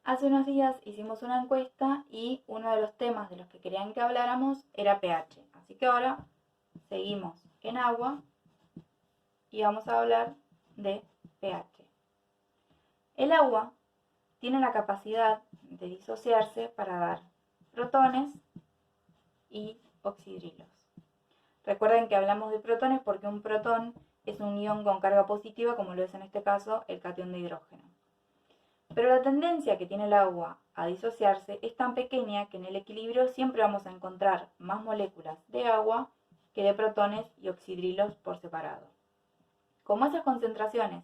Hace unos días hicimos una encuesta y uno de los temas de los que querían que habláramos era pH. Así que ahora seguimos en agua y vamos a hablar de pH. El agua tiene la capacidad de disociarse para dar protones y oxidrilos. Recuerden que hablamos de protones porque un protón es un ion con carga positiva, como lo es en este caso el catión de hidrógeno. Pero la tendencia que tiene el agua a disociarse es tan pequeña que en el equilibrio siempre vamos a encontrar más moléculas de agua que de protones y oxidrilos por separado. Como esas concentraciones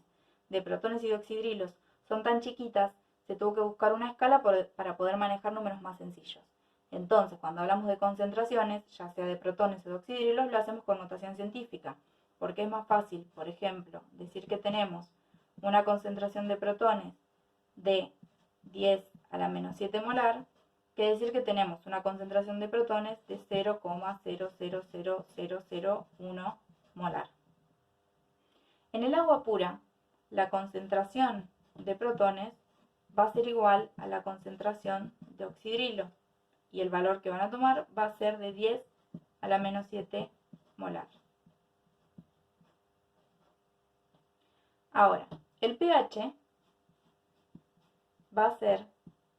de protones y de oxidrilos son tan chiquitas, se tuvo que buscar una escala para poder manejar números más sencillos. Entonces, cuando hablamos de concentraciones, ya sea de protones o de oxidrilos, lo hacemos con notación científica, porque es más fácil, por ejemplo, decir que tenemos una concentración de protones de 10 a la menos 7 molar, que decir que tenemos una concentración de protones de 0,000001 molar. En el agua pura, la concentración de protones va a ser igual a la concentración de oxidrilo, y el valor que van a tomar va a ser de 10 a la menos 7 molar. Ahora, el pH va a ser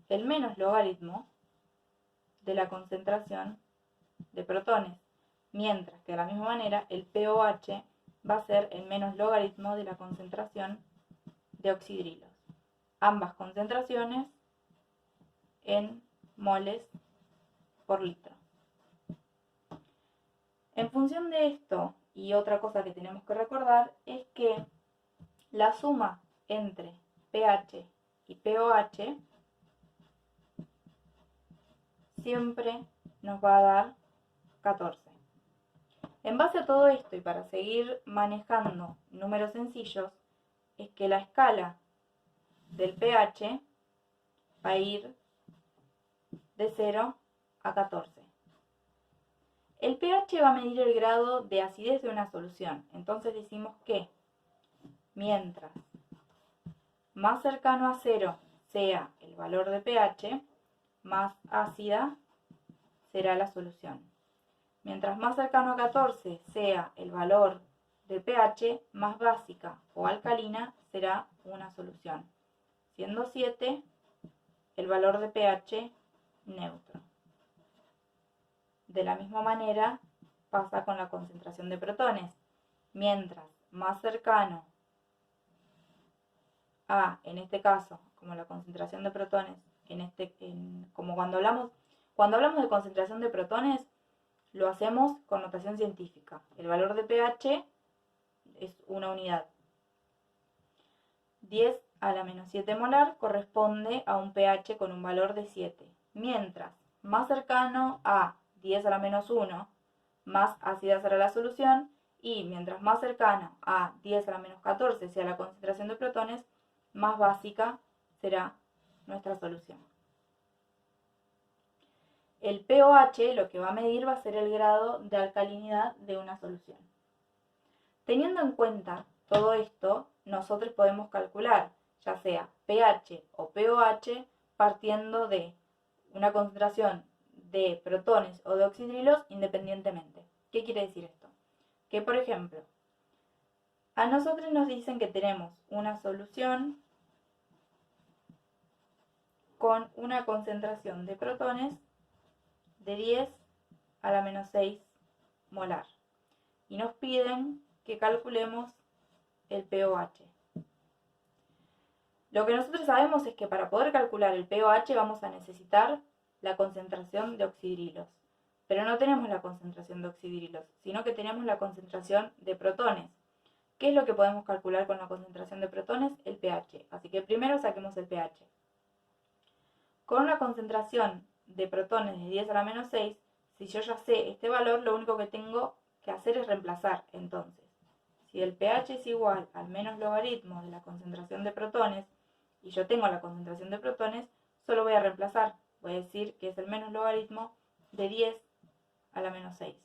el menos logaritmo de la concentración de protones, mientras que de la misma manera el pOH va a ser el menos logaritmo de la concentración de oxidrilos. Ambas concentraciones en moles por litro. En función de esto, y otra cosa que tenemos que recordar, es que la suma entre pH y pOH siempre nos va a dar 14. En base a todo esto y para seguir manejando números sencillos, es que la escala del pH va a ir de 0 a 14. El pH va a medir el grado de acidez de una solución. Entonces decimos que mientras más cercano a 0 sea el valor de pH, más ácida será la solución. Mientras más cercano a 14 sea el valor de pH, más básica o alcalina será una solución, siendo 7 el valor de pH neutro. De la misma manera pasa con la concentración de protones. Mientras más cercano a, en este caso, como la concentración de protones, como cuando hablamos de concentración de protones, lo hacemos con notación científica. El valor de pH es una unidad. 10 a la menos 7 molar corresponde a un pH con un valor de 7. Mientras más cercano a 10 a la menos 1, más ácida será la solución, y mientras más cercano a 10 a la menos 14 sea la concentración de protones, más básica será nuestra solución. El pOH lo que va a medir va a ser el grado de alcalinidad de una solución. Teniendo en cuenta todo esto, nosotros podemos calcular ya sea pH o pOH partiendo de una concentración de protones o de oxidrilos independientemente. ¿Qué quiere decir esto? Que, por ejemplo, a nosotros nos dicen que tenemos una solución con una concentración de protones de 10 a la menos 6 molar. Y nos piden que calculemos el pOH. Lo que nosotros sabemos es que para poder calcular el pOH vamos a necesitar la concentración de oxidrilos. Pero no tenemos la concentración de oxidrilos, sino que tenemos la concentración de protones. ¿Qué es lo que podemos calcular con la concentración de protones? El pH. Así que primero saquemos el pH. Con una concentración de protones de 10 a la menos 6, si yo ya sé este valor, lo único que tengo que hacer es reemplazar. Entonces, si el pH es igual al menos logaritmo de la concentración de protones, y yo tengo la concentración de protones, solo voy a reemplazar. Voy a decir que es el menos logaritmo de 10 a la menos 6.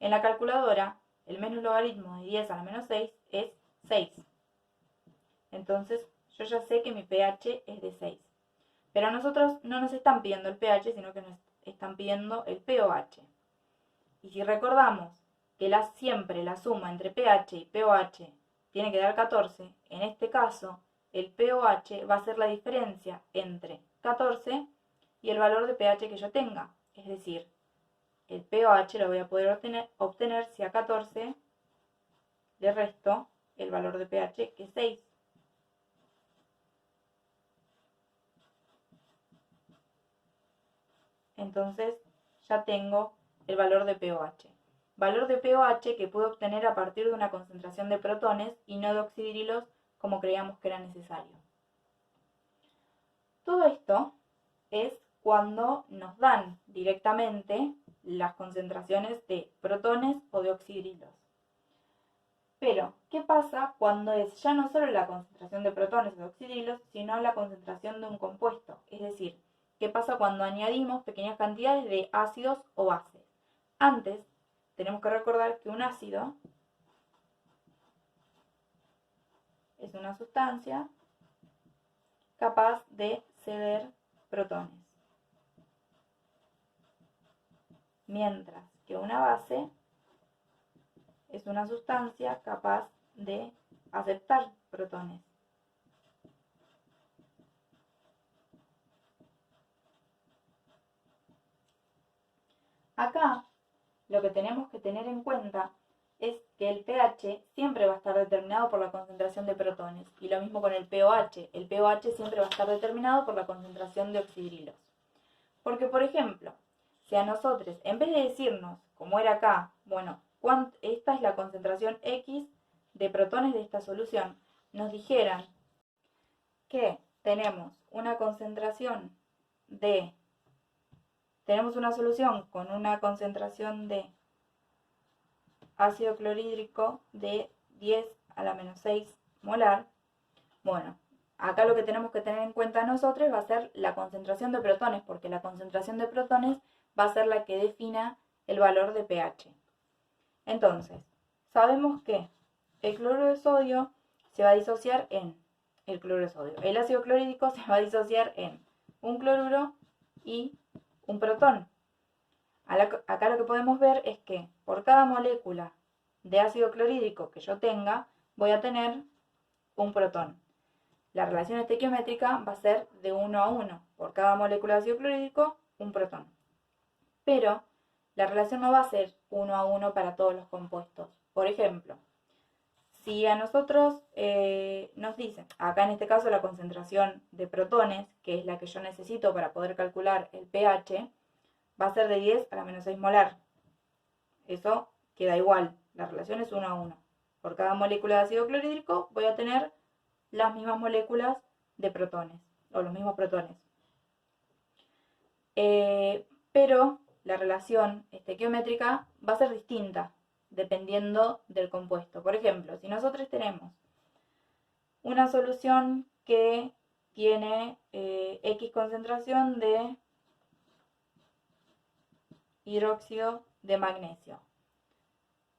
En la calculadora, el menos logaritmo de 10 a la menos 6 es 6. Entonces, yo ya sé que mi pH es de 6. Pero a nosotros no nos están pidiendo el pH, sino que nos están pidiendo el pOH. Y si recordamos que siempre la suma entre pH y pOH tiene que dar 14, en este caso el pOH va a ser la diferencia entre 14 y el valor de pH que yo tenga. Es decir, el pOH lo voy a poder obtener si a 14 le resto el valor de pH, que es 6. Entonces ya tengo el valor de pOH. Valor de pOH que puedo obtener a partir de una concentración de protones y no de oxidrilos como creíamos que era necesario. Todo esto es cuando nos dan directamente las concentraciones de protones o de oxidrilos. Pero, ¿qué pasa cuando es ya no solo la concentración de protones o de oxidrilos, sino la concentración de un compuesto? Es decir, ¿qué pasa cuando añadimos pequeñas cantidades de ácidos o bases? Antes, tenemos que recordar que un ácido es una sustancia capaz de ceder protones, mientras que una base es una sustancia capaz de aceptar protones. Acá lo que tenemos que tener en cuenta es que el pH siempre va a estar determinado por la concentración de protones, y lo mismo con el pOH. El pOH siempre va a estar determinado por la concentración de oxidrilos. Porque, por ejemplo, si a nosotros, en vez de decirnos, como era acá, bueno, esta es la concentración X de protones de esta solución, nos dijeran que tenemos una solución con una concentración de ácido clorhídrico de 10 a la menos 6 molar. Bueno, acá lo que tenemos que tener en cuenta nosotros va a ser la concentración de protones, porque la concentración de protones va a ser la que defina el valor de pH. Entonces, sabemos que el cloruro de sodio se va a disociar en el cloruro de sodio. El ácido clorhídrico se va a disociar en un cloruro y un protón. Acá lo que podemos ver es que por cada molécula de ácido clorhídrico que yo tenga, voy a tener un protón. La relación estequiométrica va a ser de 1 a 1. Por cada molécula de ácido clorhídrico, un protón. Pero la relación no va a ser 1 a 1 para todos los compuestos. Por ejemplo, si a nosotros nos dicen, acá en este caso la concentración de protones, que es la que yo necesito para poder calcular el pH, va a ser de 10 a la menos 6 molar. Eso queda igual, la relación es 1 a 1. Por cada molécula de ácido clorhídrico voy a tener las mismas moléculas de protones, o los mismos protones. Pero la relación estequiométrica va a ser distinta dependiendo del compuesto. Por ejemplo, si nosotros tenemos una solución que tiene X concentración de hidróxido de magnesio.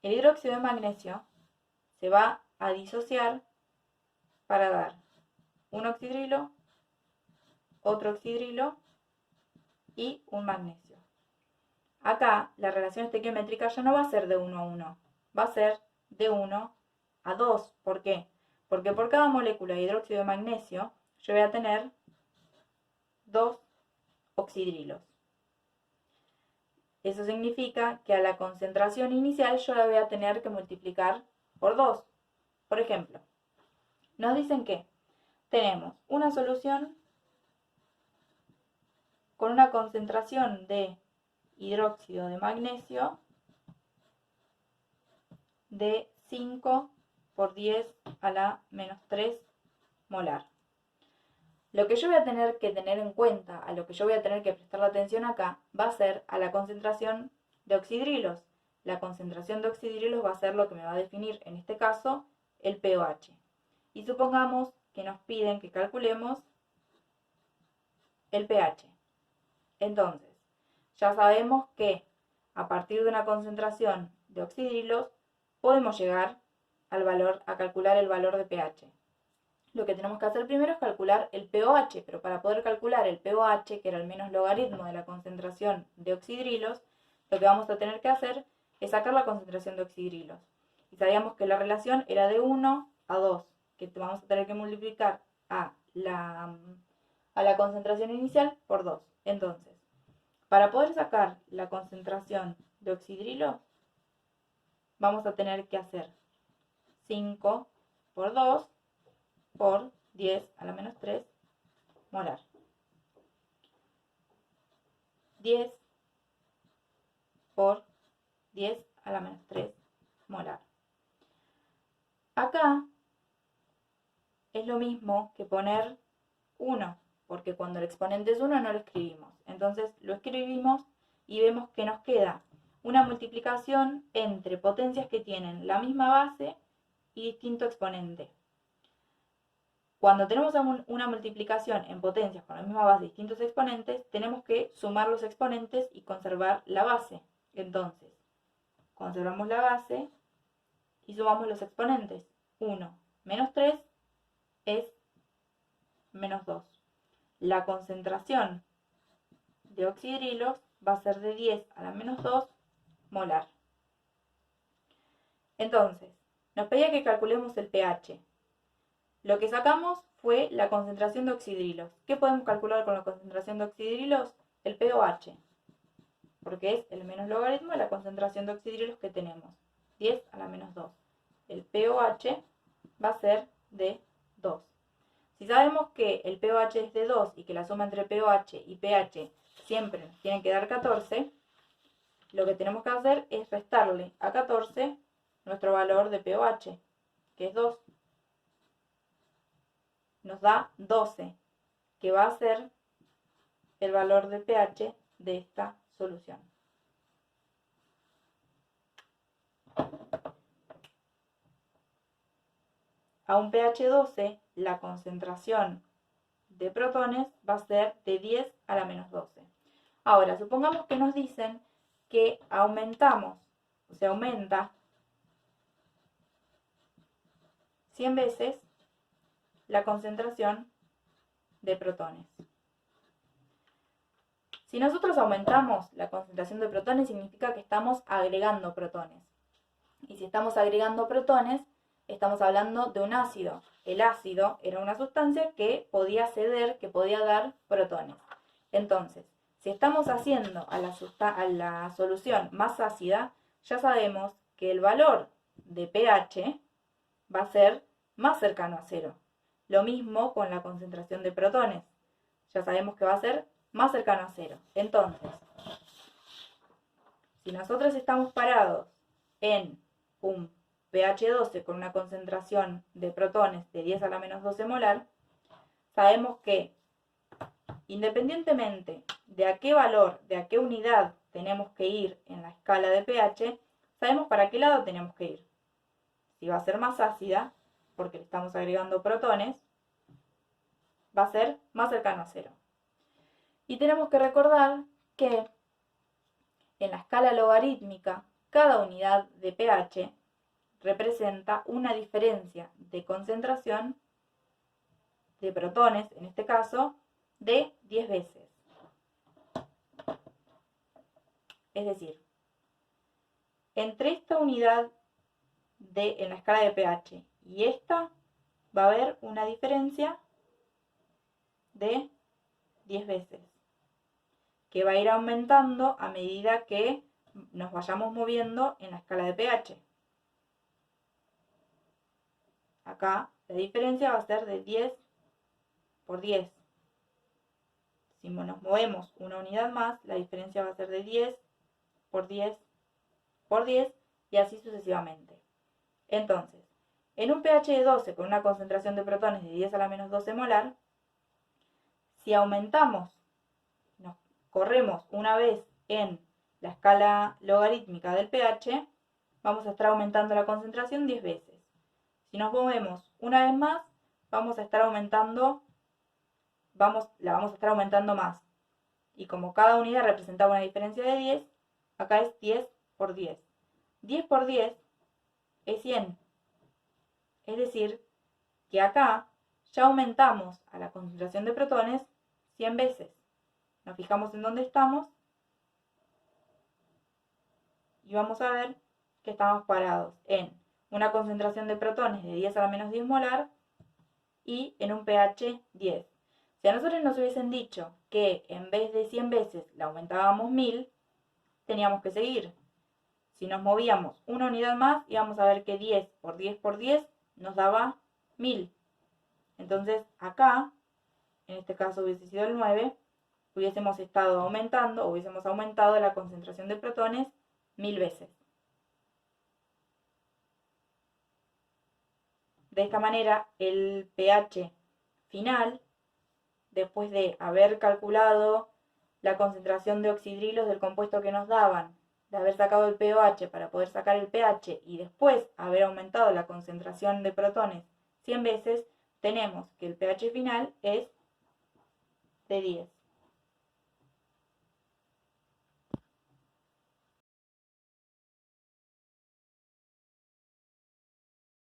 El hidróxido de magnesio se va a disociar para dar un oxidrilo, otro oxidrilo y un magnesio. Acá la relación estequiométrica ya no va a ser de 1 a 1, va a ser de 1 a 2. ¿Por qué? Porque por cada molécula de hidróxido de magnesio yo voy a tener 2 oxidrilos. Eso significa que a la concentración inicial yo la voy a tener que multiplicar por 2. Por ejemplo, nos dicen que tenemos una solución con una concentración de hidróxido de magnesio de 5 por 10 a la menos 3 molar. Lo que yo voy a tener que tener en cuenta, a lo que yo voy a tener que prestar la atención acá, va a ser a la concentración de oxidrilos. La concentración de oxidrilos va a ser lo que me va a definir, en este caso, el pOH. Y supongamos que nos piden que calculemos el pH. Entonces, ya sabemos que a partir de una concentración de oxidrilos podemos llegar a calcular el valor de pH. lo que tenemos que hacer primero es calcular el pOH, pero para poder calcular el pOH, que era el menos logaritmo de la concentración de oxidrilos, lo que vamos a tener que hacer es sacar la concentración de oxidrilos. Y sabíamos que la relación era de 1 a 2, que vamos a tener que multiplicar a la concentración inicial por 2. Entonces, para poder sacar la concentración de oxidrilos, vamos a tener que hacer 5 por 2 por 10 a la menos 3 molar. 10 por 10 a la menos 3 molar. Acá es lo mismo que poner 1, porque cuando el exponente es 1 no lo escribimos. Entonces lo escribimos y vemos que nos queda una multiplicación entre potencias que tienen la misma base y distinto exponente. Cuando tenemos una multiplicación en potencias con la misma base y distintos exponentes, tenemos que sumar los exponentes y conservar la base. Entonces, conservamos la base y sumamos los exponentes. 1 menos 3 es menos 2. La concentración de oxidrilos va a ser de 10 a la menos 2 molar. Entonces, nos pedía que calculemos el pH. Lo que sacamos fue la concentración de oxidrilos. ¿Qué podemos calcular con la concentración de oxidrilos? El pOH, porque es el menos logaritmo de la concentración de oxidrilos que tenemos, 10 a la menos 2. El pOH va a ser de 2. Si sabemos que el pOH es de 2 y que la suma entre pOH y pH siempre nos tiene que dar 14, lo que tenemos que hacer es restarle a 14 nuestro valor de pOH, que es 2. Nos da 12, que va a ser el valor de pH de esta solución. A un pH 12, la concentración de protones va a ser de 10 a la menos 12. Ahora, supongamos que nos dicen que aumentamos, o sea, aumenta 100 veces la concentración de protones. Si nosotros aumentamos la concentración de protones, significa que estamos agregando protones. Y si estamos agregando protones, estamos hablando de un ácido. El ácido era una sustancia que podía ceder, que podía dar protones. Entonces, si estamos haciendo a la solución más ácida, ya sabemos que el valor de pH va a ser más cercano a 0. Lo mismo con la concentración de protones. Ya sabemos que va a ser más cercano a 0. Entonces, si nosotros estamos parados en un pH 12 con una concentración de protones de 10 a la menos 12 molar, sabemos que independientemente de a qué valor, de a qué unidad tenemos que ir en la escala de pH, sabemos para qué lado tenemos que ir. Si va a ser más ácida, porque le estamos agregando protones, va a ser más cercano a 0. Y tenemos que recordar que en la escala logarítmica, cada unidad de pH representa una diferencia de concentración de protones, en este caso, de 10 veces. Es decir, entre esta unidad en la escala de pH y esta va a haber una diferencia de 10 veces, que va a ir aumentando a medida que nos vayamos moviendo en la escala de pH. Acá la diferencia va a ser de 10 por 10. Si nos movemos una unidad más, la diferencia va a ser de 10 por 10 por 10 y así sucesivamente. Entonces, en un pH de 12 con una concentración de protones de 10 a la menos 12 molar, si aumentamos, nos corremos una vez en la escala logarítmica del pH, vamos a estar aumentando la concentración 10 veces. Si nos movemos una vez más, vamos a estar aumentando, la vamos a estar aumentando más. Y como cada unidad representaba una diferencia de 10, acá es 10 por 10. 10 por 10 es 100. Es decir, que acá ya aumentamos a la concentración de protones 100 veces. Nos fijamos en dónde estamos y vamos a ver que estamos parados en una concentración de protones de 10 a la menos 10 molar y en un pH 10. Si a nosotros nos hubiesen dicho que en vez de 100 veces la aumentábamos 1000, teníamos que seguir. Si nos movíamos una unidad más, íbamos a ver que 10 por 10 por 10 nos daba 1000. Entonces acá, en este caso hubiese sido el 9, hubiésemos estado aumentando, o hubiésemos aumentado la concentración de protones 1000 veces. De esta manera, el pH final, después de haber calculado la concentración de oxidrilos del compuesto que nos daban, de haber sacado el pOH para poder sacar el pH y después haber aumentado la concentración de protones 100 veces, tenemos que el pH final es de 10.